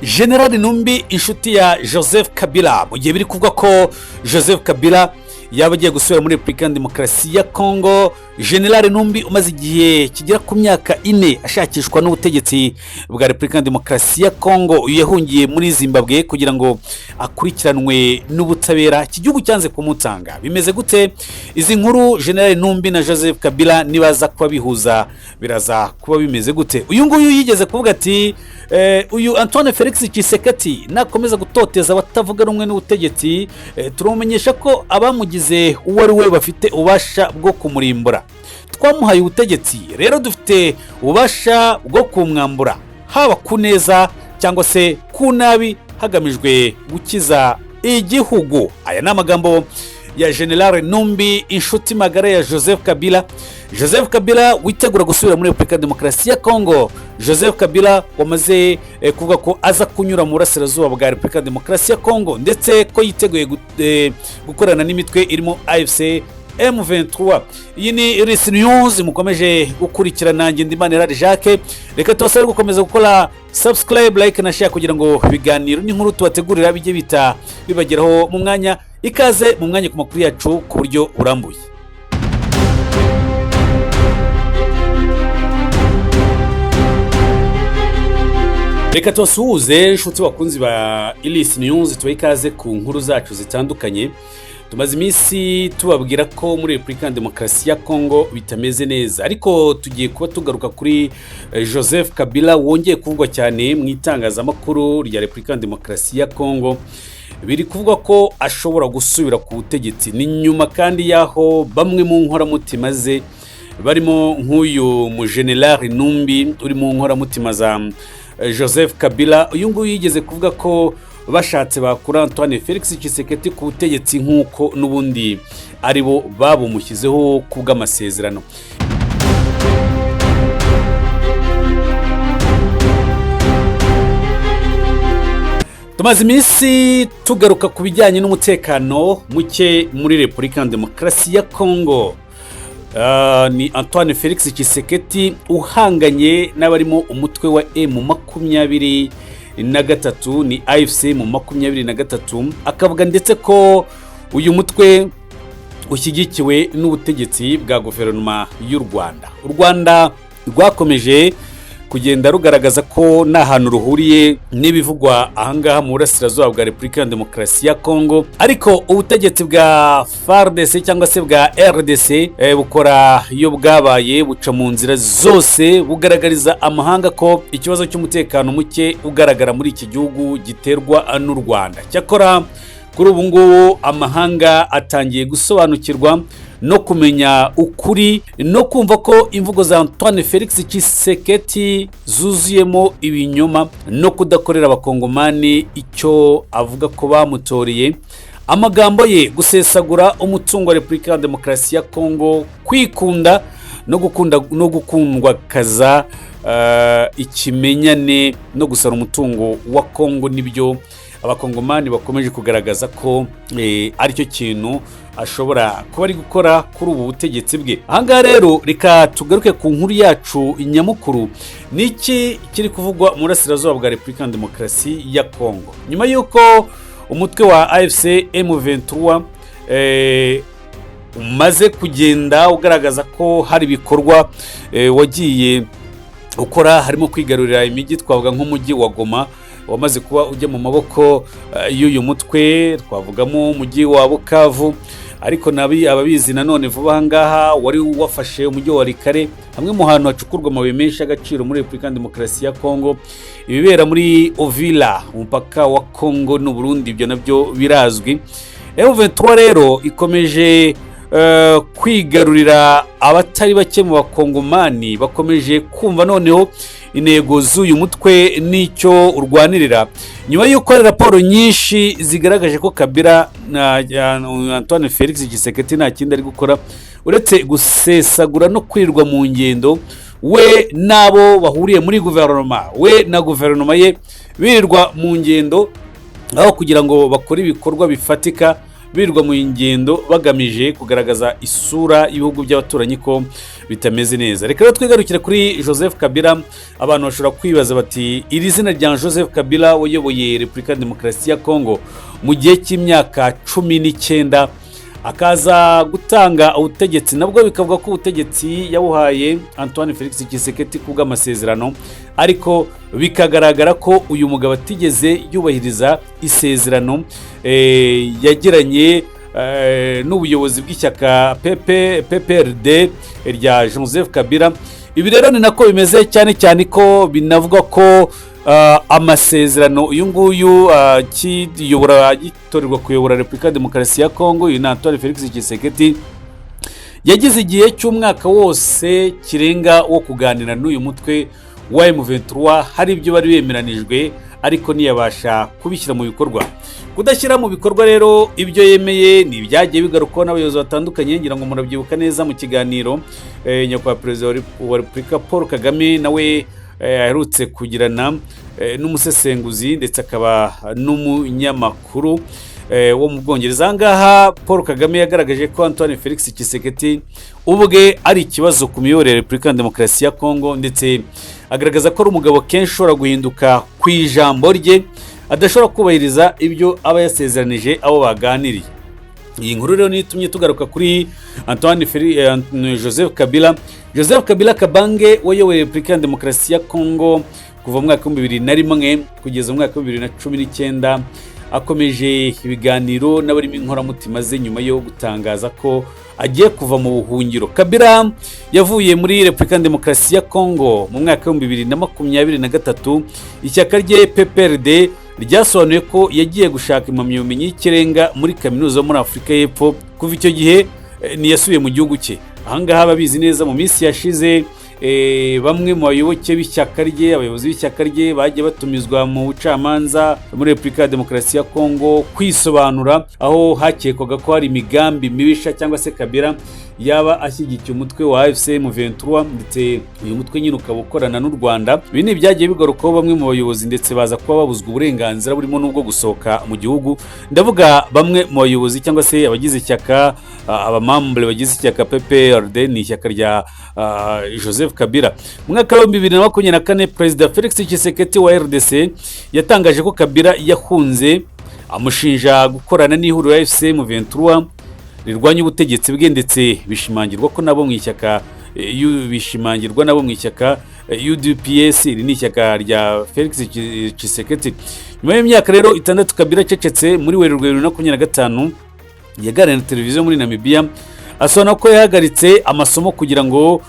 General Numbi inshuti ya Joseph Kabila mu gihe biri kuvuga ko Joseph Kabila yaba agiye gusubira muri Republika Demokarasi ya Kongo. General Numbi umaze igihe kigera ku myaka 4 ashakishwa n'ubutegetsi bwa Republika Demokarasi ya Kongo yahungiye muri Zimbabwe kugira ngo akurikiranwe n'ubutabera. Iki gihugu cyanze kumutanga. Bimeze gute izi nkuru? General Numbi na Joseph Kabila nibaza kuba bihuza biraza kuba bimeze gute? Uyu nguyu yigeze kuvuga ati uyu Antoine Felix Tshisekedi nakomeza gutoteza abatavuga rumwe n'ubutegetsi, turamenyesha ko abamugize uwo ari we bafite ubasha bwo kumurimbura. Twamuhaye ubutegetsi, rero dufite ubasha bwo kumwambura, haba ku neza cyangwa se ku nabi, hagamijwe gukiza igihugu. Aya ni amagambo ya General Numbi inshuti magara ya Joseph Kabila. Joseph Kabila witegura gusubira muri Republika Demokarasi ya Kongo. Joseph Kabila wamaze kuvuga ko aza kunyura mu burasirazuba bwa Republika Demokarasi ya Kongo, ndetse ko yiteguye gukorana n'imitwe irimo AFC M23. Iyi ni RC News mukomeje gukurikirana. Nanjye Ndimana Jacques, reka tubasaba gukomeza gukora subscribe, like na share kugira ngo ibiganiro n'inkuru tubategurira bijye bita bibageraho mu mwanya. Ikaze mu mwanya ku makuru yacu ku buryo burambuye. Reka tubasuhuze inshuti bakunzi ba RC News, tubahe ikaze ku nkuru zacu zitandukanye. Tumaze iminsi tubabwira ko muri Republika Demokarasi ya Kongo bitameze neza, ariko tugiye kuba tugaruka kuri Joseph Kabila wongeye kuvugwa cyane mu itangazamakuru rya Republika Demokarasi ya Kongo. Biri kuvuga ko ashobora gusubira ku butegetsi, ni nyuma kandi yaho bamwe mu nkoramutima ze barimo nk'uyu mu General Numbi uri mu nkoramutima za Joseph Kabila. Uyu nguyu yigeze kuvuga ko bashatse bakura Antoine Felix Tshisekedi ku butegetsi nk'uko n'ubundi aribo babumushyizeho ku bw'amasezerano. Tumaze iminsi tugaruka ku bijyanye n'umutekano muke muri Republika Demokarasi ya Kongo. Ni Antoine Felix Tshisekedi uhanganye n'abarimo umutwe wa M23, ni AFC mu 23. Akavuga ndetse ko uyu mutwe ushyigikiwe n'ubutegetsi bwa guverinoma y'u Rwanda. U Rwanda rwakomeje kugenda rugaragaza ko nta hantu ruhuriye n'ibivugwa ahangaha mu burasirazuba bwa Republika Demokarasi ya Kongo, ariko ubutegetsi bwa FARDC cyangwa se bwa RDC bukora iyo bwabaye buca mu nzira zose bugaragariza amahanga ko ikibazo cy'umutekano muke ugaragara muri iki gihugu giterwa n'u Rwanda. Cyakora kuri ubu ngubu amahanga atangiye gusobanukirwa no kumenya ukuri no kumva ko imvugo za Antoine Felix Tshisekedi zuzuyemo ibinyoma no kudakorera abakongomani icyo avuga ko bamutoreye. Amagambo ye gusesagura umutungo wa Republika Demokarasi ya Kongo, kwikunda no gukundwa kaza ikimenyane no gusara umutungo wa Kongo, nibyo abakongomani bakomeje kugaragaza ko aricyo kintu ashobora kuba ari gukora kuri ubu butegetsi bwe. Ahangaha rero reka tugaruke ku nkuru yacu inyamukuru. Niki kiri kuvugwa mu burasirazuba bwa Republika Demokarasi ya Kongo nyuma y'uko umutwe wa AFC M23 umaze kugenda ugaragaza ko hari ibikorwa wagiye ukora, harimo kwigarurira imijyi. Twavuga nk'umujyi wa Goma wamaze kuba ujya mu maboko y'uyu mutwe, twavugamo umujyi wa Bukavu, ariko nabi ababizi nanone vuba ahangaha wari wafashe umujyi wa Rikare, hamwe mu hantu hacukurwa amabuye menshi agaciro muri Republika Demokarasi ya Kongo. Ibibera muri Ovila umupaka wa Kongo n'u Burundi ibyo nabyo birazwi. M23 rero ikomeje kwigarurira abatari bake mu bakongomani, bakomeje kumva noneho intego z'uyu mutwe n'icyo urwanirira, nyuma y'uko raporo nyinshi zigaragaje ko Kabila na Antoine Felix Tshisekedi nta kindi ari gukora uretse gusesagura no kwirirwa mu ngendo. We nabo bahuriye muri guverinoma, we na guverinoma ye birirwa mu ngendo aho kugira ngo bakore ibikorwa bifatika birirwa mu ngendo bagamije kugaragaza isura y'ibihugu by'abaturanyi ko bitameze neza. Reka rero twigarukire kuri Joseph Kabila. Abantu bashobora kwibaza bati iri zina rya Joseph Kabila wayoboye Repubulika ya Demokarasi ya Kongo mu gihe cy'imyaka 19 akaza gutanga ubutegetsi, nabwo bikavuga ko ubutegetsi yabuhaye Antoine Felix Tshisekedi kubw'amasezerano, ariko bikagaragara ko uyu mugabo atigeze yubahiriza isezerano yagiranye n'ubuyobozi bw'ishyaka PPRD rya Joseph Kabila. Ibi rero ni nako bimeze, cyane cyane ko binavuga ko amasezerano uyu nguyu gitorerwa kuyobora Repubulika ya Demokarasi ya Kongo, uyu ni Antoine Felix Tshisekedi, yagize igihe cy'umwaka wose kirenga wo kuganira n'uyu mutwe wa M23. Hari ibyo bari bemeranijwe ariko ntiyabasha kubishyira mu bikorwa. Kudashyira mu bikorwa rero ibyo yemeye ni ibyagiye bigarukwaho n'abayobozi batandukanye. Ngira ngo murabyibuka neza mu kiganiro nyakubahwa perezida wa Repubulika Paul Kagame nawe aherutse kugirana n'umusesenguzi ndetse akaba n'umunyamakuru wo mu Bwongereza. Ahangaha Paul Kagame yagaragaje ko Antoine Felix Tshisekedi ubwe ari ikibazo ku miyoborere ya Repubulika ya Demokarasi ya Kongo, ndetse agaragaza ko ari umugabo kenshi ushobora guhinduka ku ijambo rye, adashobora kubahiriza ibyo aba yasezeranije abo baganiriye. Iyi nkuru rero nitumye tugaruka kuri Joseph Kabila. Joseph Kabila Kabange wayoboye Repubulika ya Demokarasi ya Kongo kuva mu mwaka wa 2001 kugeza mu mwaka wa 2019, akomeje ibiganiro n'abarimo inkoramutima ze nyuma yo gutangaza ko agiye kuva mu buhungiro. Kabila yavuye muri Repubulika ya Demokarasi ya Kongo mu mwaka wa 2023. Ishyaka rye PPRD ryasobanuye ko yagiye gushaka impamyabumenyi y'ikirenga muri kaminuza muri Afurika y'Epfo. Kuva icyo gihe ntiyasubiye mu gihugu cye. Ahangaha babizi neza mu minsi yashize bamwe mu bayoboke b'ishyaka rye, abayobozi b'ishyaka rye bagiye batumizwa mu bucamanza muri Repubulika ya Demokarasi ya Kongo kwisobanura, aho hakekwaga ko hari imigambi mibisha cyangwa se Kabila yaba ashyigikiye umutwe wa M23, ndetse uyu mutwe nyine ukaba ukorana n'u Rwanda. Ibi ni byagiye bigarukaho bamwe mu bayobozi ndetse baza kuba babuzwa uburenganzira burimo n'ubwo gusohoka mu gihugu. Ndavuga bamwe mu bayobozi cyangwa se abagize ishyaka, abamambure bagize ishyaka PPRD, ni ishyaka rya Joseph Kabila. Mu mwaka wa 2024 Perezida Felix Tshisekedi wa RDC yatangaje ko Kabila yahunze, amushinja gukorana n'ihuriro ya M23 rirwanya ubutegetsi bwe, ndetse bishimangirwa ko nabo mu ishyaka UDPS, iri ni ishyaka rya Felix Tshisekedi. Nyuma y'imyaka rero 6 Kabila acecetse, muri Werurwe 2025 yaganiriye na televiziyo muri Namibia, asobanura ko yahagaritse amasomo kugira ngo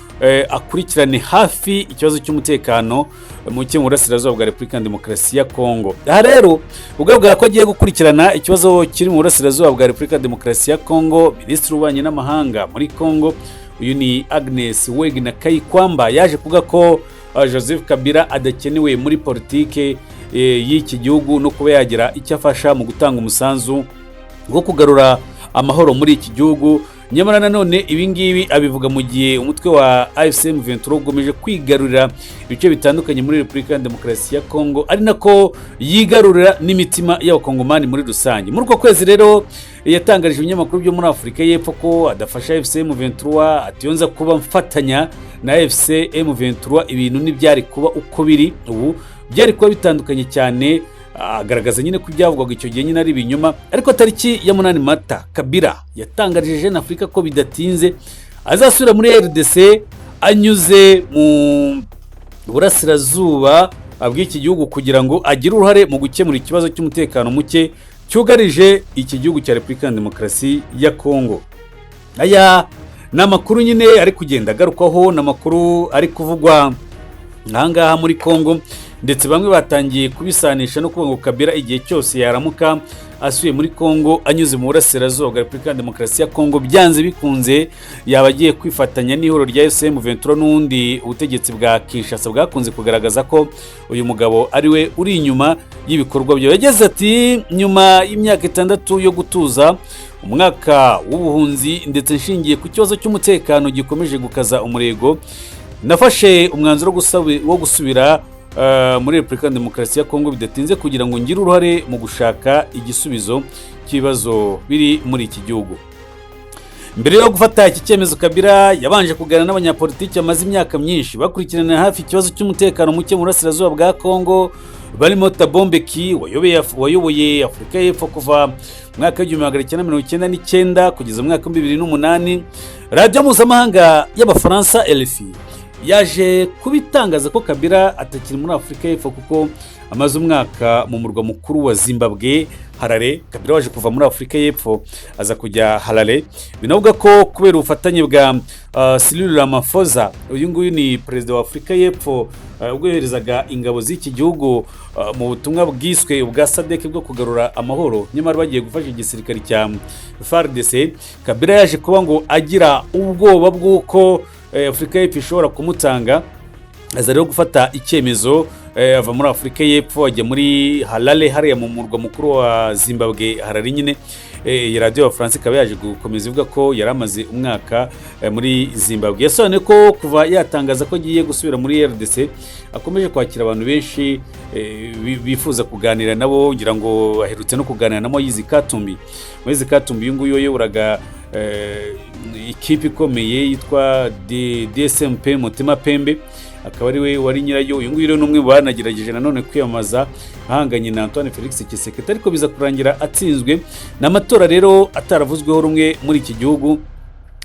akurikirane hafi ikibazo cy'umutekano mu burasirazuba bwa Repubulika ya Demokarasi ya Kongo. Aha rero ugaragara ko agiye gukurikirana ikibazo kiri mu burasirazuba bwa Repubulika ya Demokarasi ya Kongo. Minisitiri w'ububanyi n'amahanga muri Kongo, uyu ni Agnes Wegna Kayikwamba, yaje kuvuga ko Joseph Kabila adakenewe muri politike y'iki gihugu no kuba yagira icyo afasha mu gutanga umusanzu wo kugarura amahoro muri iki gihugu. Nyamara nanone ibingibi abivuga mu gihe umutwe wa M23 ugomeje kwigarurira ibice bitandukanye muri Repubulika ya Demokarasi ya Kongo, ari nako yigarurira n'imitima y'abakongomani muri rusange. Muri uko kwezi rero yatangarije ibinyamakuru byo muri Afurika y'Epfo ko adafasha M23, atiyonza kuba mfatanya na M23 ibintu n'ibyari kuba uko biri ubu, byari kuba bitandukanye cyane. Agaragaza nyine ko ibyavugwaga icyo gihe nyine ari ibinyoma. Ariko tariki ya 8 Mata Kabila yatangarije Jeune Africa ko bidatinze azasubira muri RDC anyuze mu burasirazuba bw'iki gihugu kugira ngo agire uruhare mu gukemura ikibazo cy'umutekano muke cyugarije iki gihugu cya Repubulika ya Demokarasi ya Kongo. Aya ni amakuru nyine ari kugenda agarukwaho, ni amakuru ari kuvugwa ahangaha muri Kongo, ndetse bamwe batangiye kubisanisha no kuvuga ngo Kabila igihe cyose yaramuka asuye muri Kongo anyuze mu burasirazuba bwa Repubulika ya Demokarasi ya Kongo, byanze bikunze yaba agiye kwifatanya n'ihuriro rya M23 n'undi ubutegetsi bwa Kinshasa bwakunze kugaragaza ko uyu mugabo ari we uri inyuma y'ibikorwa byo. Yageze ati, nyuma y'imyaka 6 yo gutuza umwaka w'ubuhunzi ndetse nshingiye ku kibazo cy'umutekano gikomeje gukaza umurego, nafashe umwanzuro wo gusubira muri Repubulika ya Demokarasi ya Kongo bidatinze kugira ngo ngire uruhare mu gushaka igisubizo cy'ibibazo biri muri iki gihugu. Mbere yo gufata iki cyemezo, Kabila yabanje kuganira n'abanyapolitiki bamaze imyaka myinshi bakurikirana hafi ikibazo cy'umutekano muke mu burasirazuba bwa Kongo, barimo Thabo Mbeki wayoboye Afurika y'Epfo kuva mu mwaka w'1999 kugeza mu mwaka w'2008. Radio mpuzamahanga y'Abafaransa RFI yaje kubitangaza ko Kabila atakiri muri Afurika y'Epfo kuko amaze umwaka mu murwa mukuru wa Zimbabwe, Harare. Kabila waje kuva muri Afurika y'Epfo aza kujya Harare. Binavuga ko kubera ubufatanye bwa Cyril Ramaphosa, uyu nguyu ni perezida wa Afurika y'Epfo ubwo yoherezaga ingabo z'iki gihugu mu butumwa bwiswe ubwa SADC bwo kugarura amahoro, nyamara bagiye gufasha igisirikare cya FARDC. Kabila yaje kuba ngo agira ubwoba bw'uko Afurika y'Epfo ishobora kumutanga, aza rero gufata icyemezo ava muri Afurika y'Epfo ajya muri Harare, hariya mu murwa mukuru wa Zimbabwe, Harare nyine. Iyi radio ya France ikaba yaje gukomeza ivuga ko yari amaze umwaka muri Zimbabwe. Yasobanuye ko kuva yatangaza ko agiye gusubira muri RDC akomeje kwakira abantu benshi bifuza kuganira nabo, ngira ngo aherutse no kuganira na Moise Katumbi. Moise Katumbi uyu nguyu yoboraga ikipe ikomeye yitwa DSMP Mutima Pembe, akaba ari we wari nyirayo. Uyu nguyu rero n'umwe banagerageje nanone kwiyamamaza ahanganye na Antoine Felix Tshisekedi, ariko biza kurangira atsinzwe. N'amatora rero ataravuzweho rumwe muri iki gihugu.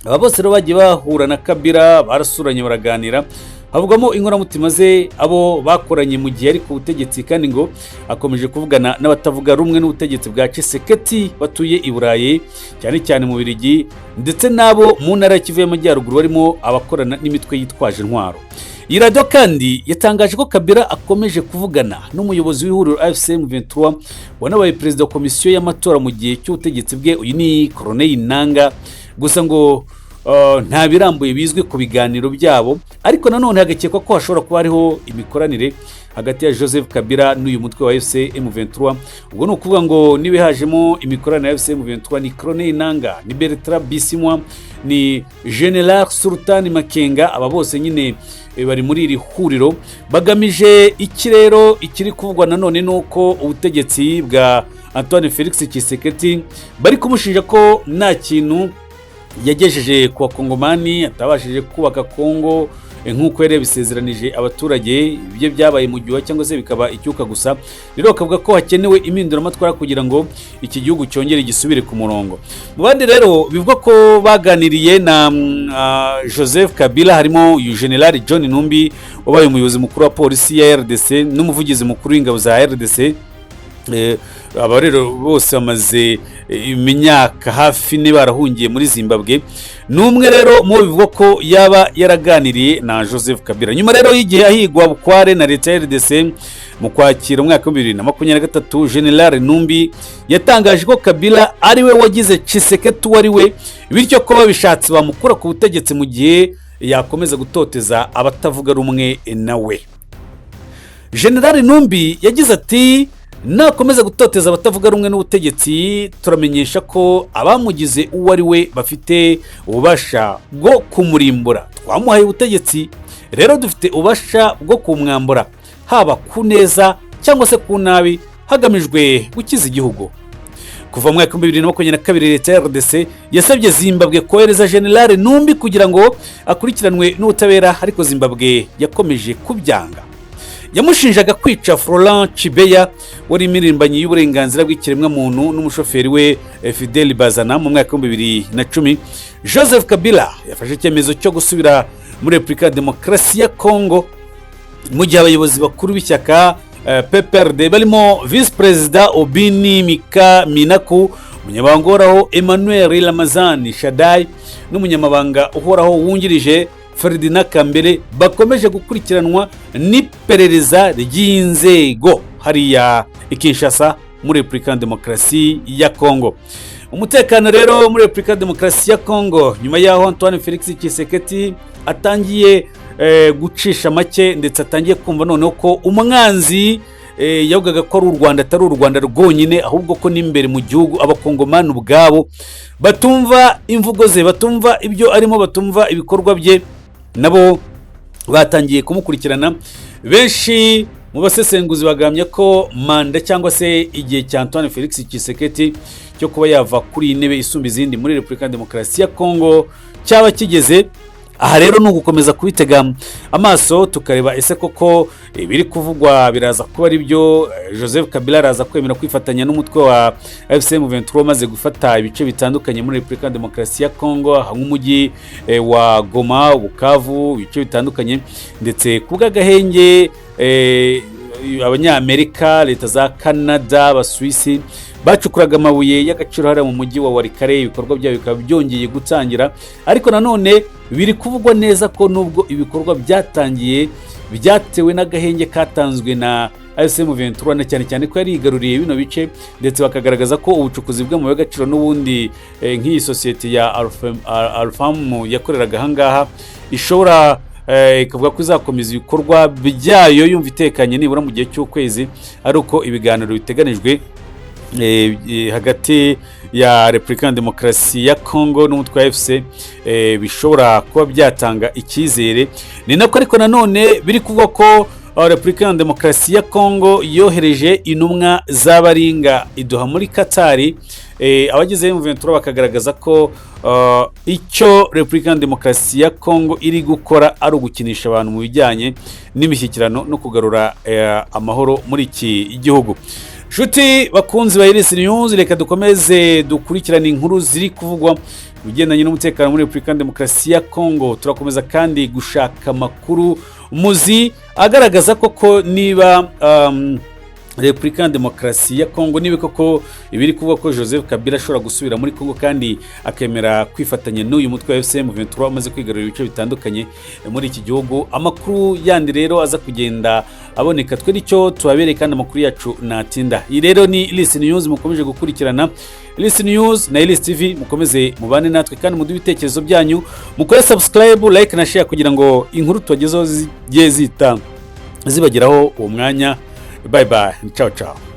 Aba bose rero bagiye bahura na Kabila, barasuranye baraganira, havugamo inkoramutima ze abo bakoranye mu gihe ari ku butegetsi, kandi ngo akomeje kuvugana n'abatavuga rumwe n'ubutegetsi bwa Tshisekedi batuye i Burayi, cyane cyane mu Bubiligi, ndetse n'abo mu ntara ya Kivu y'Amajyaruguru barimo abakorana n'imitwe yitwaje intwaro. Iyi radio kandi yatangaje ko Kabila akomeje kuvugana n'umuyobozi w'ihuriro AFC M23 wanabaye perezida wa komisiyo y'amatora mu gihe cy'ubutegetsi bwe, uyu ni Colonel Nanga. Gusa ngo nta birambuye bizwi ku biganiro byabo, ariko nanone hagakekwa ko hashobora kuba hariho imikoranire hagati ya Joseph Kabila n'uyu mutwe wa AFC M23. Ubwo ni ukuvuga ngo nibe hajemo imikoranire ya AFC M23 ni Colonel Nanga, ni Bertrand Bisimwa, ni General Sultan Makenga, aba bose nyine bari muri iri huriro bagamije ikirero. Ikiri kuvugwa nanone nuko ubutegetsi bwa Antoine Felix Tshisekedi bari kumushinja ko nta kintu yagejeje ku bakongomani, atabashije kubaka Kongo nk'uko yari bisezeranije abaturage. Ibyo byabaye mu gihe cyangwa se bikaba icyuka gusa. Rero bakavuga ko hakenewe impinduramatwara kugira ngo iki gihugu cyongere gisubire ku murongo. Mu bandi rero bivuga ko baganiriye na Joseph Kabila harimo uyu General John Numbi wabaye umuyobozi mukuru wa polisi ya RDC n'umuvugizi mukuru w'ingabo za RDC. Aba rero bose bamaze imyaka hafi ne barahungiye muri Zimbabwe. N'umwe rero mu bivuga ko yaba yaraganiriye na Joseph Kabila. Nyuma rero y'igihe ahigwa bukware na leta ya RDC mu kwakira umwaka wa 2023, General Numbi yatangaje ko Kabila ari we wagize Tshisekedi wari we, bityo ko babishatse bamukura ku butegetsi mu gihe yakomeza gutoteza abatavuga rumwe nawe. General Numbi yagize ati, nakomeza gutoteza abatavuga rumwe n'ubutegetsi, turamenyesha ko abamugize uwo ari we bafite ububasha bwo kumurimbura. Twamuhaye ubutegetsi, rero dufite ububasha bwo kumwambura, haba ku neza cyangwa se ku nabi, hagamijwe gukiza igihugu. Kuva mu mwaka wa 2022 leta ya RDC yasabye Zimbabwe kohereza General Numbi kugira ngo akurikiranwe n'ubutabera, ariko Zimbabwe yakomeje kubyanga. Yamushinjaga kwica Florent Chibeya wari imirimbanyi y'uburenganzira bw'ikiremwa muntu n'umushoferi we Fidel Bazana mu mwaka wa 2010. Joseph Kabila yafashe icyemezo cyo gusubira muri Repubulika ya Demokarasi ya Kongo mu gihe abayobozi bakuru b'ishyaka PPRD barimo Vice President Obini Mika Minaku, umunyamabanga uhoraho Emmanuel Ramazani Shadai n'umunyamabanga uhoraho wungirije Ferdinand Kambere bakomeje gukurikiranwa n'iperereza ry'inzego hariya Kinshasa muri Repubulika ya Demokarasi ya Kongo. Umutekano rero muri Repubulika ya Demokarasi ya Kongo nyuma yaho Antoine Felix Tshisekedi atangiye gucisha make, ndetse atangiye kumva noneho ko umwanzi yavugaga ko ari u Rwanda atari u Rwanda rwonyine, ahubwo ko n'imbere mu gihugu abakongomani ubwabo batumva imvugo ze, batumva ibyo arimo, batumva ibikorwa bye, nabo batangiye kumukurikirana. Benshi mu basesenguzi bagamye ko manda cyangwa se igihe cya Antoine Felix Tshisekedi cyo kuba yava kuri iyi ntebe isumba izindi muri Repubulika ya Demokarasi ya Kongo cyaba kigeze. Aha rero ni ugukomeza kubitega amaso tukareba ese koko biri kuvugwa biraza kuba ari byo Joseph Kabila araza kwemera kwifatanya n'umutwe wa M23 maze gufata ibice bitandukanye muri Repubulika ya Demokarasi ya Kongo nk'umujyi wa Goma, Bukavu, ibice bitandukanye, ndetse kubw'agahenge abanyamerika, leta za Canada, abasuwisi bacukuraga amabuye y'agaciro hariya mu mujyi wa Warikare, ibikorwa byabo bikaba byongeye gutangira. Ariko nanone biri kuvugwa neza ko nubwo ibikorwa byatangiye byatewe n'agahenge katanzwe na M23 na cyane cyane ko yari yigaruriye bino bice, ndetse bakagaragaza ko ubucukuzi bw'amabuye y'agaciro n'ubundi nk'iyi sosiyete ya Alfam yakoreraga ahangaha ishobora ikavuga ko izakomeza ibikorwa byayo yumva itekanye nibura mu gihe cy'ukwezi, ari uko ibiganiro biteganijwe hagati ya Repubulika ya Demokarasi ya Kongo n'umutwe wa FC bishobora kuba byatanga icyizere. Ni nako ariko nanone biri kuvuga ko Repubulika ya Demokarasi ya Kongo yohereje intumwa z'abaringa iduha muri Katari. Abagize M23 bakagaragaza ko icyo Repubulika ya Demokarasi ya Kongo iri gukora ari ugukinisha abantu mu bijyanye n'imishyikirano no kugarura amahoro muri iki gihugu. Shuti bakunzi ba RC News, reka dukomeze dukurikirana inkuru ziri kuvugwa bigendanye n'umutekano muri Repubulika ya Demokarasi ya Kongo. Turakomeza kandi gushaka makuru muzi agaragaza koko niba Repubulika ya Demokarasi ya Kongo niba koko ibiri kuvuga ko Joseph Kabila ashobora gusubira muri Kongo kandi akemera kwifatanya n'uyu mutwe wa M23 amaze kwigarurira ibice bitandukanye muri iki gihugu. Amakuru yandi rero aza kugenda aboneka twe nicyo tubabereye kandi amakuru yacu natinda. Iyi rero ni RC News mukomeje gukurikirana. RC News na RC TV mukomeze mubane natwe kandi muduhe ibitekerezo byanyu, mukore subscribe, like na share kugira ngo inkuru tugezeho zigiye zibageraho uwo mwanya. Bye bye, ciao ciao.